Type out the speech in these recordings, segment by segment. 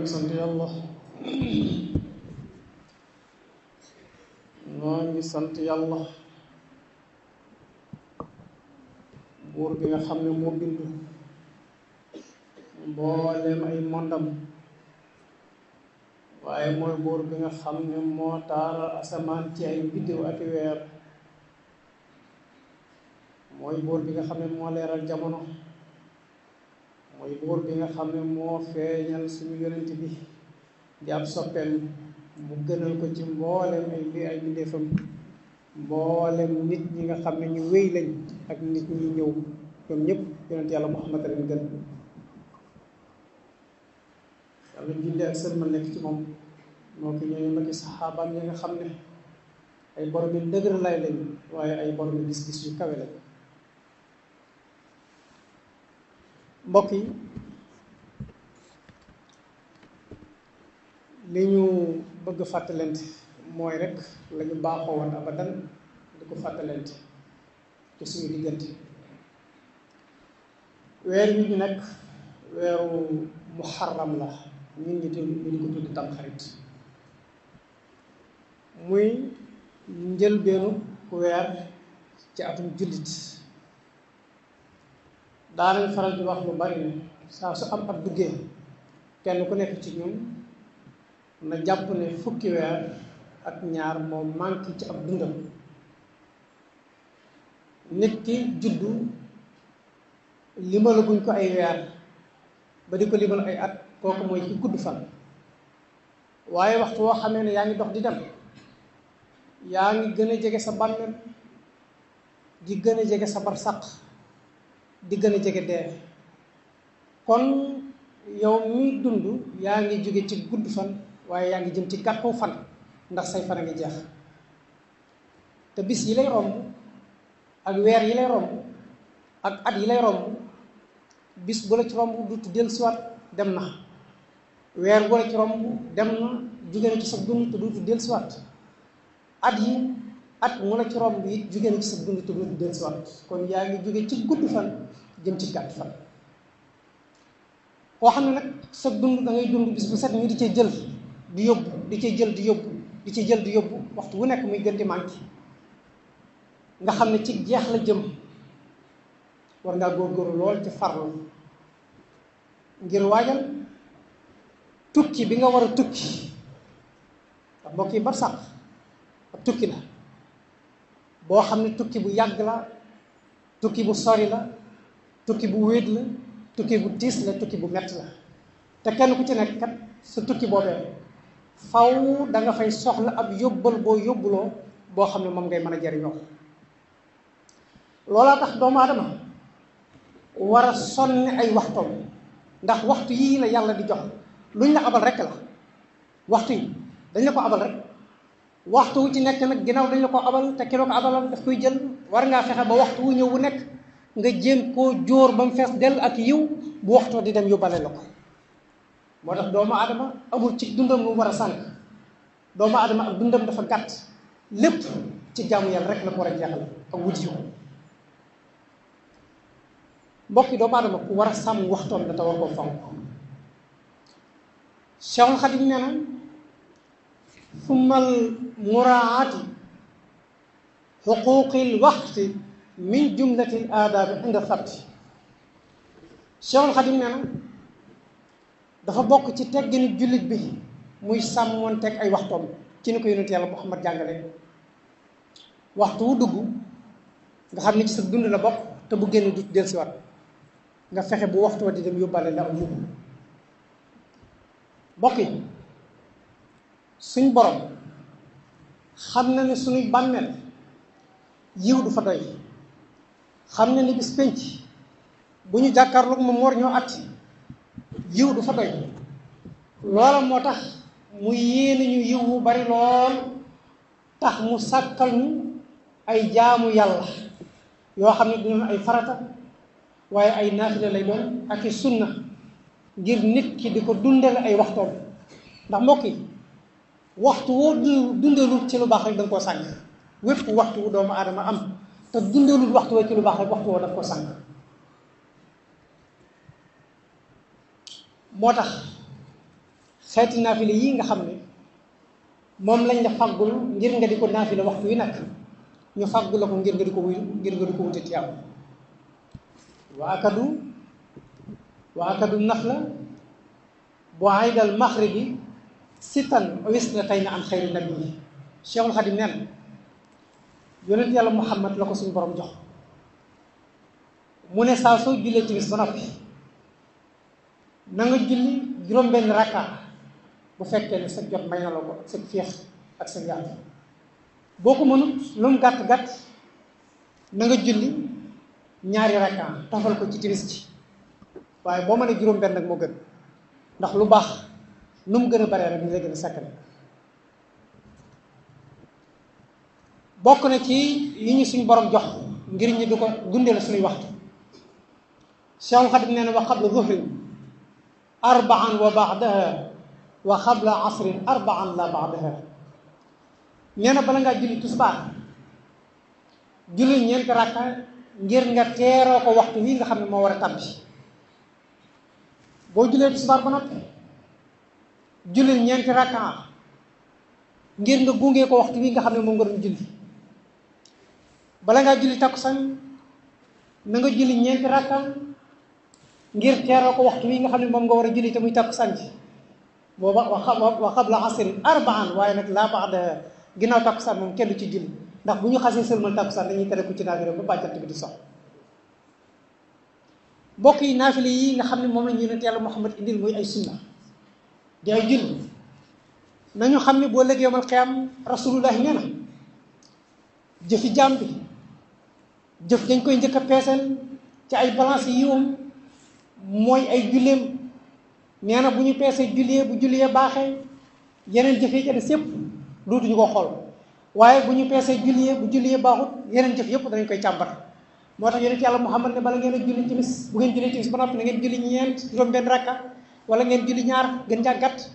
ngi sant yàlla noo ngi sant yàlla buur bi nga xam ne moo bind mboolem ay mondam waaye mooy buur bi nga xam ne moo taaral asamaan ci ay biddiw ak weer mooy buur bi nga xam ne moo leeral jamono mooy buur bi nga xam ne moo feeñal suñu yonent bi di ab soppeem mu gënal ko ci mboolem ay mbindeefam mboolem nit ñi nga xam ne ñu wéy lañ ak nit ñi ñëw ñoom ñëpp yonent yàlla Muhammad leen gën yàlla julli ak sëlmal nekk ci moom moo ki ñooñu nag saxaabaam ñi nga xam ne ay borom yi dëgër lay lañ waaye ay borom yi gis-gis yu kawe lañ mbokk yi li ñu bëgg fàttalante mooy rek la ñu baaxoo woon abadan di ko fàttalante ci suñu diggante weer wi ñu nekk weeru muharram la ñun ñi ñu ko tudd tamxarit muy njëlbeenu weer ci atum jullit daanañ faral di wax lu bari ne saa su am at duggee kenn ku nekk ci ñun na jàpp ne fukki weer ak ñaar moo manqué ci ab dundam nit ki juddu limalaguñ ko ay weer ba di ko limal ay at kooku mooy ki gudd fan waaye waxtu woo xamee ne yaa ngi dox di dem yaa ngi gën a jege sa bàmmeel di gën a jege sa barsàq di gën a jege dee kon yow mi dund yaa ngi jóge ci gudd fan waaye yaa ngi jëm ci gàttu fan ndax say fan a ngi jeex te bis yi lay romb ak weer yi lay romb ak at yi lay romb bis bu la ci romb dutu dellusiwaat dem na weer bu la ci romb dem na jóge na ci sa dund te dutu dellusiwaat at mu la ci romb it jóge na ci sa dund te dutu dellusiwaat kon yaa ngi jóge ci gudd fan jëm ci gàtt fan koo xam ne nag sa dund da ngay dund bis bu set ñu di cee jël di yóbbu di cee jël di yóbbu di cee jël di yóbbu waxtu wu nekk muy gën di manqué nga xam ne ci jeex la jëm war ngaa góorgóorlu lool ci farlu ngir waajal tukki bi nga war a tukki ndax mbokk yi barsàq ab tukki la boo xam ne tukki bu yàgg la tukki bu sori la tukki bu wéet la tukki bu tiis la tukki bu metti la te kenn ku ci nekk kat sa tukki boobee faw da nga fay soxla ab yóbbal boo yóbbuloo boo xam ne moom ngay mën a jariñoo loolaa tax doomu aadama war a sonne ay waxtoom ndax waxtu yii la yàlla di jox luñ la abal rek la waxtu yi dañ la ko abal rek waxtu wu ci nekk nag ginnaaw dañ la ko abal te ki la ko abalal daf koy jël war ngaa fexe ba waxtu wu ñëw wu nekk nga jéem koo jóor ba mu fees dell ak yiw bu waxtoo di dem yóbbale la ko moo tax doomu aadama amul ci dundam lu war a sànq doomu aadama ak dundam dafa gàtt lépp ci jaamu yàlla rek la ko war a jeexal ak wuti ko mbokki doomu aadama ku war a sàmm waxtoon da te war koo fonk Cheikhul Xadim nee na summal muraati xuquqil waxti min jumlatil aadaabi inda sabti Cheikhul Xadim nee na dafa bokk ci teggini jullit bi muy sàmmoonteeg ay waxtoom ci ni ko yonent yàlla Muhammad jàngale waxtu wu dugg nga xam ne ci sa dund la bokk te bu génn du dellusiwaat nga fexe bu waxtu wa di dem yóbbaale la am yóbbu bokk yi suñ borom xam na ne suñuy bàmmeel yiw du fa doy xam na ni bis penc bu ñu jàkkaarloog moom war ñoo atti yiw du fa doy loola moo tax mu yéene ñu yiw wu bari lool tax mu sàkkal ñu ay jaamu yàlla yoo xam ne dina ay farata waaye ay naafila lay doon ak i sunna ngir nit ki di ko dundale ay waxtoom ndax mbokk yi waxtu woo dundalul ci lu baax rek da nga koo sànq wépp waxtu wu doomu aadama am te dundalul waxtu woo ci lu baax rek waxtu woo daf ko sànq moo tax xeeti naafile yi nga xam ne moom lañ la faggul ngir nga di ko naafile waxtu wi nag ñu faggu la ko ngir nga di ko wuyu ngir nga di ko wute tiyaab wa akadu nafla bu aydal maxribi sitan wisnatayni an xayri nabi Cheikhul Xadim nee na yonent yàlla Muhammad la ko suñu borom jox mu ne saa soo jullee timis ba noppi na nga julli juróom-benn rakka bu fekkee ne sa jot may na la ko ak sa féex ak sa njàng boo ko mënut lu mu gàtt-gàtt na nga julli ñaari rakka tofal ko ci timis ji waaye boo mënee juróom-benn nag moo gën ndax lu baax nu mu gën a baree rek ni lay gën a sakkane bokk na ci yi ñu suñu borom jox ngir ñu du ko dundee la suñuy waxtu Cheikhul Xadim nee na wa qabla zuhrin arbaan wa baadaha wa qabla asrin arbaan la baadaha nee na bala ngaa julli tisbaar julli ñeenti rakka ngir nga teeroo ko waxtu wi nga xam ne moo war a tàbbi boo jullee tisbaar ba noppi julli ñeenti rakka ngir nga gungee ko waxtu wi nga xam ne moom nga doon julli bala ngaa julli takkusaan na nga julli ñeenti rakka ngir teeroo ko waxtu wi nga xam ne moom nga war a julli te muy takkusaan ji booba wa qabla asrin arbaan waaye nag laa baada ginnaaw takkusaan moom kenn du ci julli ndax bu ñu xasee sëlmal takkusaan dañuy tere ku ci naafile ba bàjjant bi di sox mbokk yi naafile yi nga xam ne moom la ñu yonent yàlla Muhammad indil muy ay sunna di ay julli nañu xam ne boo léegi yawmal qiyaam rasulullahi nee na jëfi jaam bi jëf dañ koy njëkk a peeseel ci ay balance yi yiwam mooy ay julleem nee na bu ñu peesee bu jullee baaxee yeneen jëf yi ca des yëpp dootuñu ko xool waaye bu ñu peesee bu jullee baaxut yeneen jëf yëpp danañ koy càmbar moo tax yonent yàlla Muhammad ne bala ngeen a julli timis bu ngeen jullee timis ba noppi na ngeen julli ñeent juróom-benn rakka wala ngeen julli ñaar gën jaa gàtt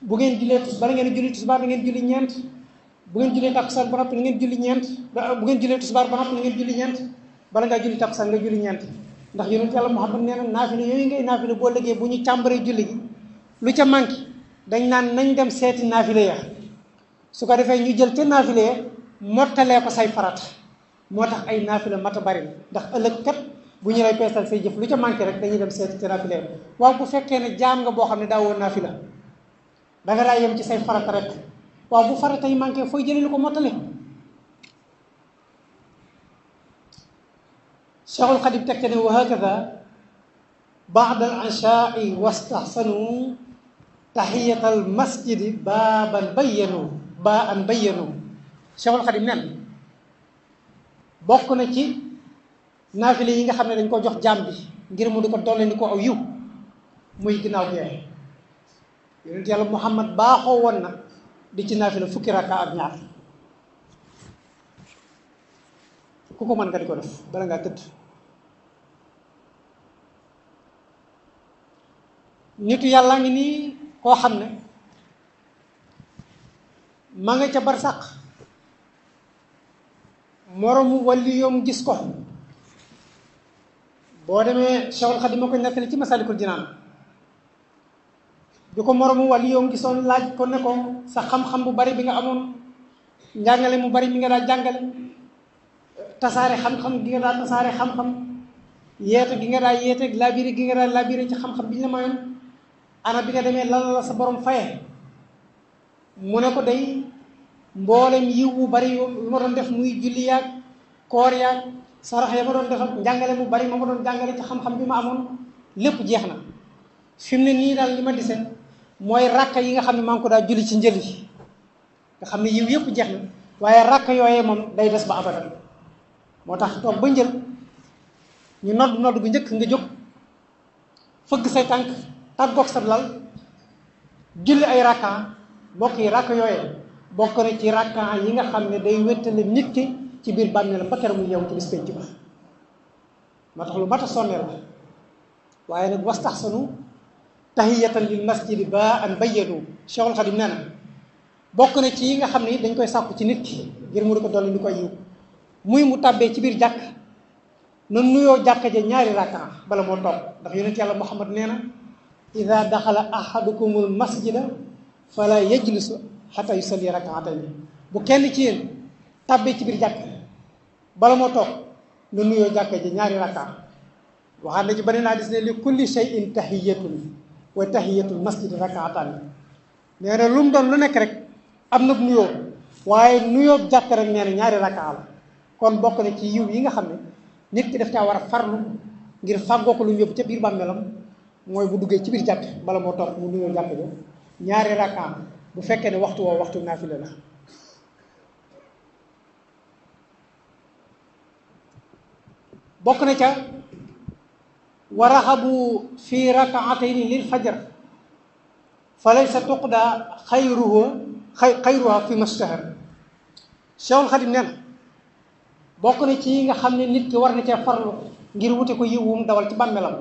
bu ngeen jullee bala ngeen a julli tisbaar na ngeen julli ñeent bu ngeen jullee takkusaan ba noppi na ngeen julli ñeent bu ngeen jullee tisbaar ba noppi na ngeen julli ñeent bala ngaa julli takkusaan nga julli ñeent ndax yonent yàlla Muhammad nee na naafile yooyu ngay naafile boo lëggee bu ñu càmbaree julli gi lu ca manqué dañ naan nañ dem seeti naafile ya su ko defee ñu jël ca naafile ya mottalee ko say farata moo tax ay naafile mata bari ndax ëllëg kat bu ñu lay peesal say jëf lu ca manqué rek dañuy dem seeti ca naafile ya waaw bu fekkee ne jaam nga boo xam ne daawoo naafila da nga daa yem ci say farata rek waaw bu farata yi manqué fooy jëlee lu ko mottale Cheikhul Xadim teg ne wa hakada baada al anshaai wastahsanu tahiyatal masjidi baan bayyanu Cheikhul Xadim nen bokk na ci naafile yi nga xam ne dañ ko jox jaam bi ngir mu di ko dolli ni ko aw yiw muy ginnaaw gee yonent yàlla Muhammad baaxoo woon na di ci naafile fukki rakka ak ñaar ku ko mën nga di ko def bala ngaa tëdd nitu yàlla ngi nii koo xam ne ma nga ca barsàq moromu wàlli yoom gis ko boo demee Cheikhul Khadim ma koy nettali ci Masalikul Jinaan bi ko moromu wàlli yoom gisoon laaj ko ne ko sa xam-xam bu bari bi nga amoon njàngale mu bari mi nga daa jàngale tasaare xam-xam gi nga daa tasaare xam-xam yeete gi nga daa yeete labiré gi nga daa labiré ci xam-xam bi ñu la mayoon ana bi nga demee lan la sa borom faye mu ne ko day mboolem yiw bu bari yu ma doon def muy julli yaag koor yaag sarax ya ma doon def ak njàngale mu bari ma doon jàngale ci xam-xam bi ma amoon lépp jeex na fi mu ne nii daal li ma dise mooy rakka yi nga xam ne maa ngi ko daa julli ci njël yi nga xam ne yiw yëpp jeex na waaye rakka yooyee moom day des ba abadan moo tax toog ba njël ñu nodd bu njëkk nga jóg fëgg say tànk tàggoog sa lal julli ay rakka mbokk yi rakka yooyee bokk na ci rakka yi nga xam ne day wéttale nit ki ci biir bàmmeelam ba keroog mu yeewu ci bis penc ba moo tax lu mat a sonne la waaye nag wastaxsanu tahiyatan lil masjidi bayyanu Cheikhul Khadim nee na bokk na ci yi nga xam ne dañ koy sàkku ci nit ki ngir mu di ko dolli ni koy yiw muy mu tàbbee ci biir jàkk na nuyoo jàkka ja ñaari rakka bala moo toog ndax yonent yàlla Muhammad nee na ida daxala ahadukumul masjida fala yajlisu xata yusalli rakaatayni bu kenn ci yéen tàbbee ci biir jàkk bala moo toog lu nuyoo jàkka ji ñaari rakka waxaat na ci beneen hadiis ne li kulli shay'in tahiyatun wa tahiyatul masjid rakaatan nee na lu mu doon lu nekk rek am na nuyoo waaye nuyoo jàkk rek nee na ñaari rakka la kon bokk na ci yiw yi nga xam ne nit ki daf caa war a farlu ngir fàggoo ko lu mu yóbbu ca biir bàmmeelam mooy bu duggee ci biir jàkk bala moo toog mu nuyoo jàkk ja ñaari rakka bu fekkee ne waxtu woo waxtu naafila la bokk na ca wa raxabu fi rakaatayni lil fajar fa laysa tuqda xayruha fi mastahar Cheikhul Xadim nee na bokk na ci yi nga xam ne nit ki war na cee farlu ngir wute ko yiwum dawal ci bàmmeelam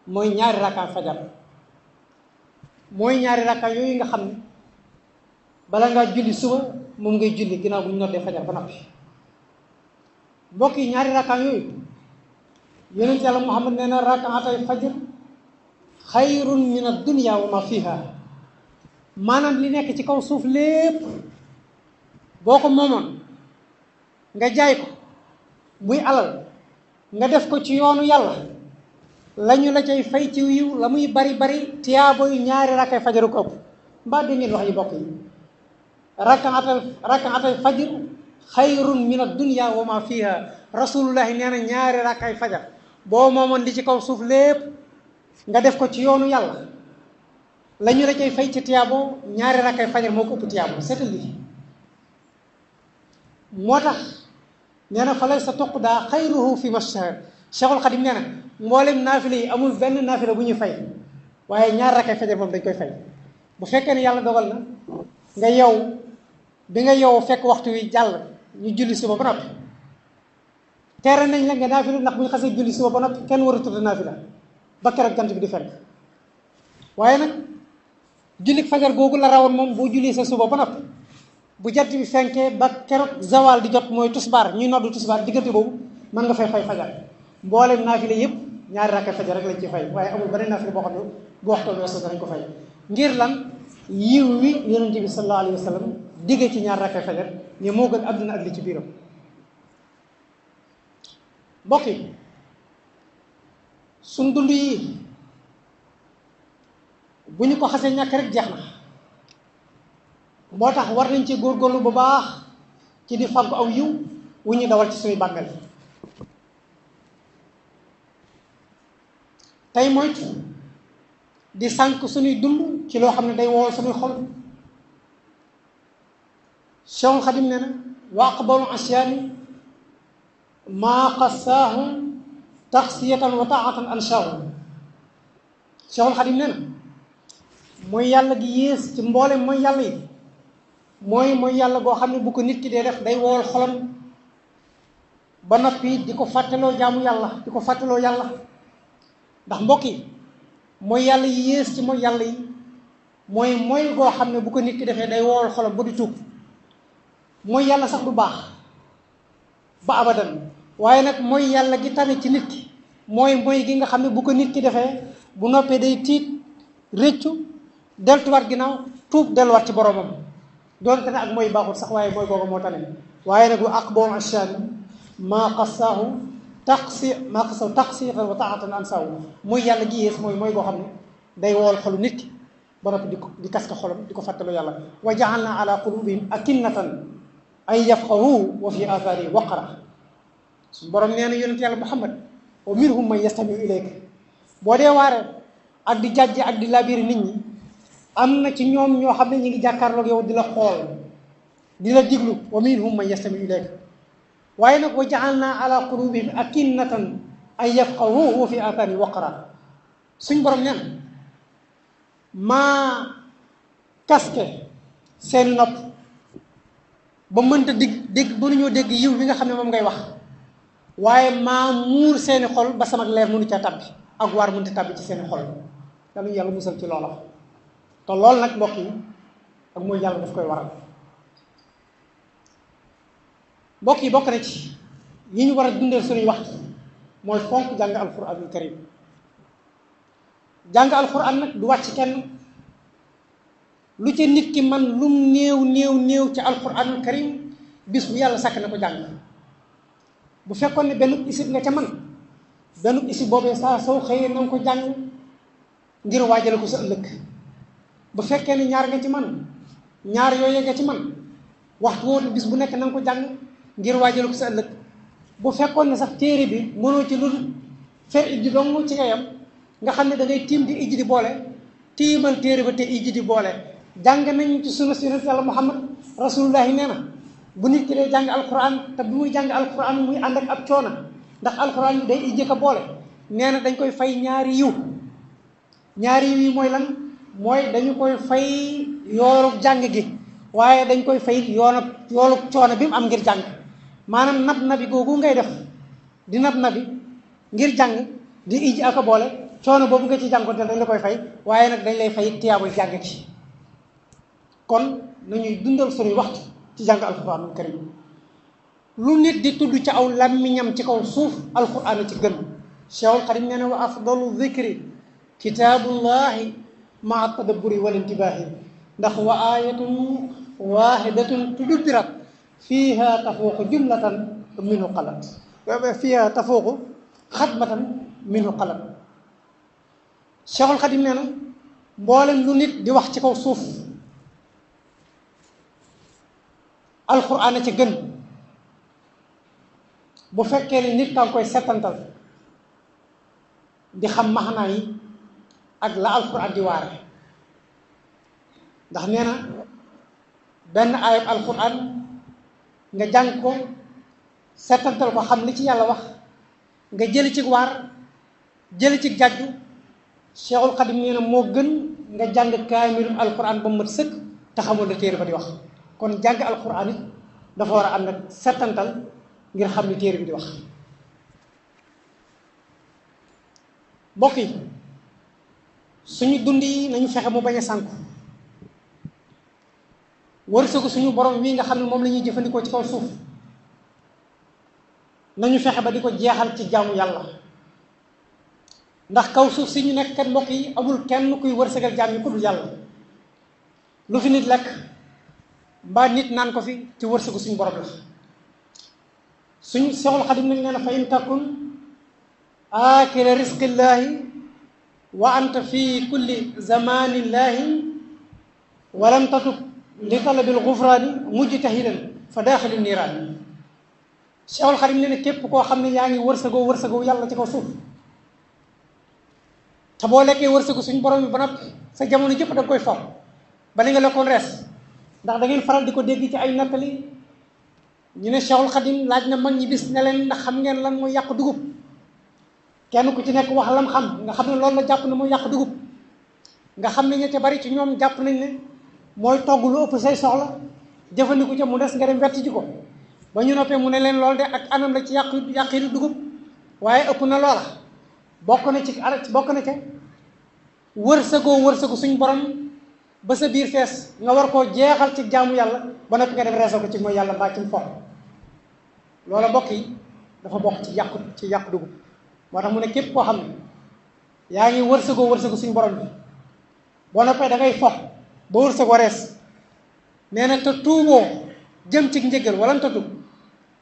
mooy ñaari rakka fajar mooy ñaari rakka yooyu nga xam ne bala ngaa julli suba moom ngay julli ginnaaw bu ñu noddee fajar ba noppi mbokk yi ñaari rakka yooyu yonent yàlla Muhammad nee na rakaatay fajar xayrun min ad-dunya wa ma fiha maanaam li nekk ci kaw suuf lépp boo ko moomoon nga jaay ko muy alal nga def ko ci yoonu yàlla lañu la cay fay ci yiw la muy bari bari tiyaabo yu ñaari rakkay fajaru ko ëpp mbaa dégg ngeen wax yi bokk yi rakaatay fajar xayrun min ad-dunya wa ma fiha rasulullahi nee na ñaari rakkay fajar boo moomoon li ci kaw suuf lépp nga def ko ci yoonu yàlla la ñu la cay fay ci tiyaabo ñaari rakkay fajar moo ko ëpp tiyaabo seetal lii moo tax nee na fa laysa tuqda xayruhu fi mastahar Cheikhul Xadim nee na mboolem naafila yi amul benn naafila bu ñuy fay waaye ñaar rakkay fajar moom dañ koy fay bu fekkee ne yàlla dogal na nga yow bi nga yow fekk waxtu wi jàll ñu julli suba ba noppi teere nañ la nga naafila ndax bu ñu xasee julli suba ba noppi kenn war a tudd naafila ba keroog jant bi di fenk waaye nag julli fajar googu la rawoon moom boo julli sa suba ba noppi bu jant bi fenkee ba keroog zawal di jot mooy tusbaar ñuy noddu tusbaar diggante boobu mën nga fay fajar mboolem naafila yëpp ñaari rakka fajar rek lañ ci fay waaye amul beneen naafila boo xam ne bu waxtu weesoo danañ ko fay ngir lan yiw wi yonent bi sallallahu alayhi wa sallam digge ci ñaar rakka fajar ne moo gën àdduna ak li ci biiram mbokk yi suñ dund yi bu ñu ko xasee ñàkk rek jeex na moo tax war nañ ci góorgóorlu bu baax ci di fàggu aw yiw wu ñu dawal ci suñuy bàmmeel tey moytu di sànq suñuy dund ci loo xam ne day wowal suñuy xol Cheikhul Xadim nee na wa aqbalu asyaani maa qassaahu taxsiyatan wa taatan anshaahu Cheikhul Xadim nee na mooy yàlla gi yées ci mboolem mooy yàlla yi mooy yàlla goo xam ne bu ko nit ki dee def day wowal xolam ba noppi di ko fàttaloo jaamu yàlla di ko fàttaloo yàlla ndax mbokk yi mooy yàlla yi yées ci mooy yàlla yi mooy goo xam ne bu ko nit ki defee day wowal xolam ba di tuub mooy yàlla sax du baax ba abadan waaye nag mooy yàlla gi tane ci nit ki mooy gi nga xam ne bu ko nit ki defee bu noppee day tiit rëccu deltuwaat ginnaaw tuub delluwaat ci boromam doonte ne ak mooy baaxul sax waaye mooy googu moo tane waaye nag wa aqbalu asyaani maa qassaahu taxsiyatan wa taatan ansaahu mooy yàlla gi yées mooy goo xam ne day wool xolu nit ki ba noppi di kas ka xolam di ko fàttaloo yàlla wa ja'alna ala qulubihim akinnatan ay yafqahu wa fi athari waqra suñu borom nee na yonent yàlla Muhammad wa minhum man yastamiu ilayka boo dee waare ak di jàjje ak di labiri nit ñi am na ci ñoom ñoo xam ne ñu ngi jàkkaarloog yow di la xool di la diglu wa minhum man yastamiu ilayka waaye nag wa ja'alna ala qulubihim akinnatan ay yafqahu wa fi athari waqra suñ borom nee na maa kaske seen nopp ba mënta dégg mënuñoo dégg yiw bi nga xam ne moom ngay wax waaye maa muur seeni xol ba sama leer mënu ca tabbi ak waar mënta tabbi ci seeni xol yàlla yàlla musal ci loola te loolu nag mbokk yi ak mooy yàlla daf koy waral mbokk yi bokk na ci yi ñu war a dundal suñuy waxtu mooy fonk jàng alquranul karim jàng alquran nag du wàcc kenn lu ci nit ki man lum néew ci alquranul karim bis bu yàlla sàkk na ko jàng bu fekkoon ne benn isib nga ca man benn isib boobee saa soo xëyee na nga ko jàng ngir waajale ko sa ëllëg bu fekkee ne ñaar nga ci man ñaar yooyu nga ci man waxtu woo bis bu nekk na nga ko jàng ngir waajale ko sa ëllëg bu fekkoon ne sax téere bi mënoo ci lu fer ijji dong ci nga yam nga xam ne da ngay tiim di ijji di boole tiimal téere ba te ijji di boole jàng nañ ci sunna si yàlla Muhammad rasulullahi nee na bu nit ki dee jàng alquran te bu muy jàng alquran muy ànd ak ab coono ndax alquran day ijji ko boole nee na dañ koy fay ñaari yiw yi mooy lan mooy dañu koy fay yoolub jàng gi waaye dañ koy fay yoolub coono bi mu am ngir jàng maanaam nabi googu ngay def di nabi ngir jàng di ijji ak a boole coono boobu nga ci jànkoonte dañ la koy fay waaye nag dañ lay fay tiyaabul jàng ci kon nañuy dundal suñuy waxtu ci jàng alquranul karim lu nit di tudd ci aw làmmiñam ci kaw suuf alquran ci gën Cheikhul Xadim nee na wa afdalu dhikri kitaabullahi maa tadabburi wal intibaahi ndax wa ayatun wahidatun tudubbirat fiiha tafuuqu jumlatan minhu qalat fiiha tafuuqu xatmatan minhu qalat Cheikhul Xadim nee na mboolem lu nit di wax ci kaw suuf alquran a ci gën bu fekkee ne nit kan koy settantal di xam maxanaa yi ak la alquran di waare ndax nee na benn ayab alquran nga jàng ko settantal ko xam li ci yàlla wax nga jëli ci waar jëli ci jàjju Cheikhul Xadim nee na moo gën nga jàng kaamilum alquran ba mu mat sëkk te xamul la téere ba di wax kon jàng alquran it dafa war a am nag settantal ngir xam ni téere bi di wax mbokk yi suñu dund yi nañu fexe mu bañ a sànku wërsëgu suñu borom wi nga xam ne moom la ñuy jëfandikoo ci kaw suuf nañu fexe ba di ko jeexal ci jaamu yàlla ndax kaw suuf si ñu nekk kat mbokk yi amul kenn kuy wërsëgal jaam yi ku dul yàlla lu fi nit lekk mbaa nit naan ko fi ci wërsëgu suñu borom la suñu Seexul Xadim nañ nee na fa in takun aakila risqillaahi wa anta fi kulli zamanillaahi walam tatub li talabil gufraani mujtahidan fa daaxilu niiraan Seexul Xadim nee na képp koo xam ne yaa ngi wërsëgoo yàlla ci kaw suuf te boo lekkee wërsëgu suñu borom bi ba noppi sa jamono jëpp da nga koy for ba li nga lekkoon rees ndax da ngeen faral di ko dégg ci ay nattali ñu ne Cheikhul Khadim laaj na mag ñi bis ne leen ndax xam ngeen lan mooy yàq dugub kenn ku ci nekk wax lam xam nga xam ne loolu la jàpp ne mooy yàq dugub nga xam ne ña ca bari ci ñoom jàpp nañ ne mooy togg lu ëpp say soxla jëfandiku ca mu des nga dem wetti ji ko ba ñu noppee mu ne leen loolu de ak anam la ci yàqi dugub waaye ëpp na loola bokk na ca wërsëgu suñ borom ba sa biir fees nga war koo jeexal ci jaamu yàlla ba noppi nga def reesoo ko ci mooy yàlla mbaa ci mu fox loola bokk yi dafa bokk ci yàq dugub moo tax mu ne képp koo xam ne yaa ngi wërsëgu suñ borom bi boo noppee da ngay fox ba wërsëgoo rees nee na te tuuboo jëm ci njëgal wala te tuub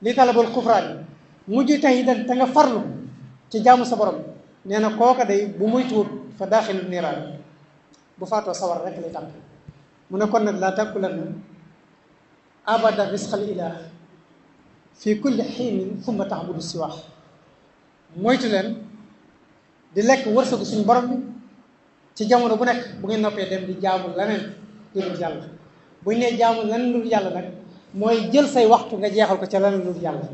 li talabul xufraan mujj tax yi te nga farlu ci jaamu sa borom nee na kooka day bu muy tuub fa daaxilu niiraan bu faatoo sawar rek lay tàmp mu ne kon nag laa tàkkulanna abada risqal ilah fi kulli xiinin summa taxbudu siwaax moytu leen di lekk wërsëgu suñu borom bi ci jamono bu nekk bu ngeen noppee dem di jaamu leneen lu dul yàlla buñ nee jaamu leneen lu dul yàlla nag mooy jël say waxtu nga jeexal ko ca leneen lu dul yàlla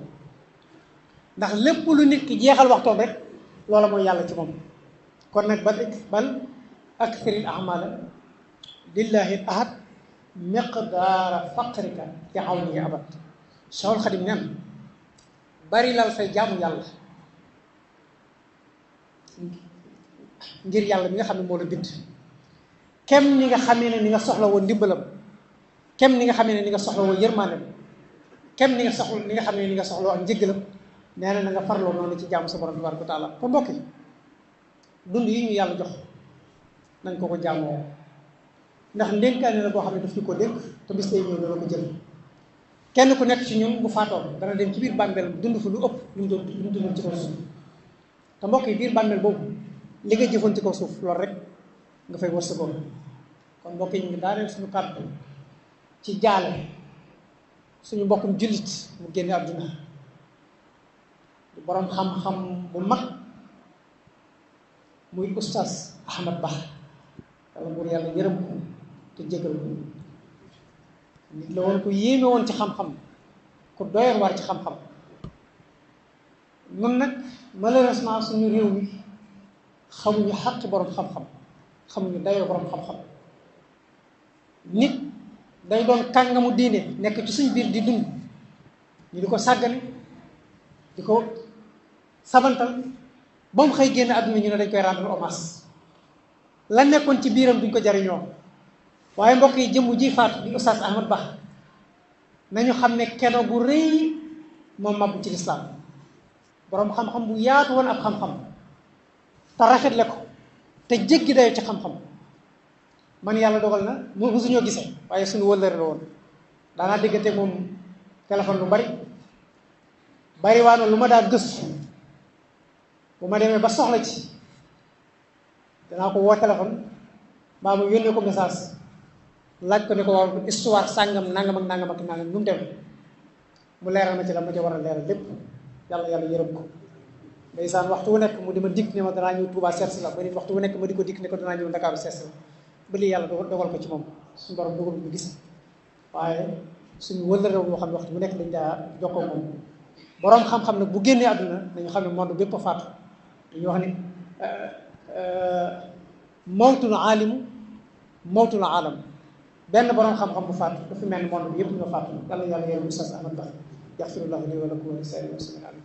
ndax lépp lu nit ki jeexal waxtoom rek loola mooy yàlla ci moom kon nag bal akthiril amala lillahi ahad miqdaara faqrika ci xaw ni abad Cheikhul Khadim nen bari lal say jaamu yàlla ngir yàlla mi nga xam ne moo la bind kem ni nga xamee ne ni nga soxla woon ndimbalam kem ni nga xamee ne ni nga soxla woon yërmaandem kem ni nga xamee ne ni nga soxla woon njëggalam nee na nga farloo noonu ci jaamu sa borom tabaaraka wa taala ko mbokk yi dund yi ñu yàlla jox nañ ko jaamoo ndax ndénkaane la boo xam ne daf ñu ko dénk te bis day ñëw dana ko jël kenn ku nekk ci ñun bu faatoon dana dem ci biir bàmmeel dund fa lu ëpp lu mu dund ci kaw suuf te mbokk yi biir bàmmeel boobu li nga jëfoon ci kaw suuf loolu rek nga fay wërsëgoo kon mbokk yi ñu ngi daaneel suñu kàddu ci jaale suñu mbokkum jullit mu génne àdduna di boroom xam-xam bu mag muy oustaz Ahmad Ba yàlla buur yàlla yërëm ko te jégal ko nit la woon ko yéeme woon ci xam-xam ku doyoon war ci xam-xam nun nag malheureusement suñu réew mi xamuñu xàq boroom xam-xam xamuñu dayoo boroom xam-xam nit day doon kàngamu diine nekk ci suñ biir di dund ñu di ko sàggane di ko sabantal ba mu xëy génn àdduna ñu ne dañ koy rendre hommage la nekkoon ci biiram duñ ko jariñoo waaye mbokk yi jëmm ji faatu di oustaz Ahmad Ba nañu xam ne keno bu rëy moom mabbu ci lislaam boroom xam-xam bu yaatu woon ab xam-xam te rafetle ko te jéggi dayo ci xam-xam man yàlla dogal na mu suñoo gisee waaye suñu wëllëre la woon daanaa déggante moom téléphone lu bari waano lu ma daa gëstu bu ma demee ba soxla ci danaa ko woo téléphone mbaa mu yónnee ko message laaj ko ne ko waaw histoire sàngam nangam ak nangam ak nangam nu mu dem mu leeral ma ci la ma ci war a leeral lépp yàlla yërëm ko ndeysaan waxtu wu nekk mu di ma dikk ne ma danaa ñëw Touba seet si la ba nit waxtu wu nekk ma di ko dikk ne ko danaa ñëw Ndakaaru seet si la ba lii yàlla dogal ko ci moom suñu borom dogal ñu gis waaye suñu wëllëre yoo xam ne waxtu bu nekk dañ daa jokkoo moom boroom xam-xam nag bu génnee àdduna nañu xam ne monde bépp a faatu dañuy wax ni mawtul aalimu mawtul aalam benn boroom xam-xam bu faatu dafa mel ni monde bi yëpp ñoo faatu yàlla yërëm Oustaz Ahmad Ba yaxfirullahu li wa lakum wa li saa'iril muslimiin